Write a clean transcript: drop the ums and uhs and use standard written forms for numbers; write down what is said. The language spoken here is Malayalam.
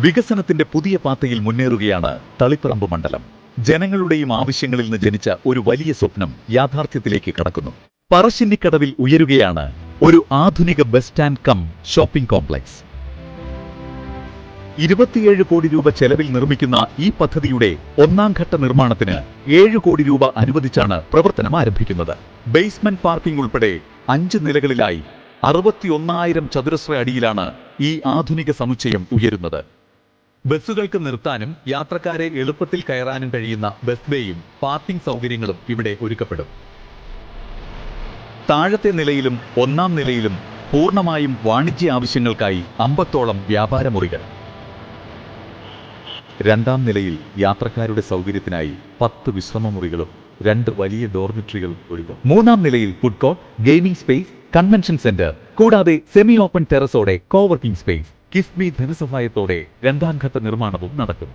വികസനത്തിന്റെ പുതിയ പാതയിൽ മുന്നേറുകയാണ് തളിപ്പറമ്പ് മണ്ഡലം. ജനങ്ങളുടെയും ആവശ്യങ്ങളിൽ നിന്ന് ജനിച്ച ഒരു വലിയ സ്വപ്നം യാഥാർത്ഥ്യത്തിലേക്ക് കടക്കുന്നു. പറശ്ശിനിക്കടവിൽ ഉയരുകയാണ് ഒരു ആധുനിക bus stand cum shopping complex. 27 കോടി രൂപ ചെലവിൽ നിർമ്മിക്കുന്ന ഈ പദ്ധതിയുടെ ഒന്നാം ഘട്ട നിർമ്മാണത്തിന് 7 കോടി രൂപ അനുവദിച്ചാണ് പ്രവർത്തനം ആരംഭിക്കുന്നത്. ബേസ്മെന്റ് പാർക്കിംഗ് ഉൾപ്പെടെ 5 നിലകളിലായി 61,000 ചതുരശ്ര അടിയിലാണ് ഈ ആധുനിക സമുച്ചയം ഉയരുന്നത്. ബസ്സുകൾക്ക് നിർത്താനും യാത്രക്കാരെ എളുപ്പത്തിൽ കയറാനും കഴിയുന്ന ബസ് ബേയും പാർക്കിംഗ് സൗകര്യങ്ങളും ഇവിടെ ഒരുക്കപ്പെടും. താഴത്തെ നിലയിലും ഒന്നാം നിലയിലും പൂർണ്ണമായും വാണിജ്യ ആവശ്യങ്ങൾക്കായി 50ഓളം വ്യാപാര മുറികൾ. രണ്ടാം നിലയിൽ യാത്രക്കാരുടെ സൗകര്യത്തിനായി 10 വിശ്രമമുറികളും 2 വലിയ ഡോർമിറ്ററികൾ ഒരുക്കും. മൂന്നാം നിലയിൽ food court, gaming space, convention centre കൂടാതെ സെമി ഓപ്പൺ ടെറസോടെ കോവർക്കിംഗ് സ്പേസ്. കിഫ്ബി ധനസഹായത്തോടെ രണ്ടാം ഘട്ട നിർമ്മാണവും നടക്കും.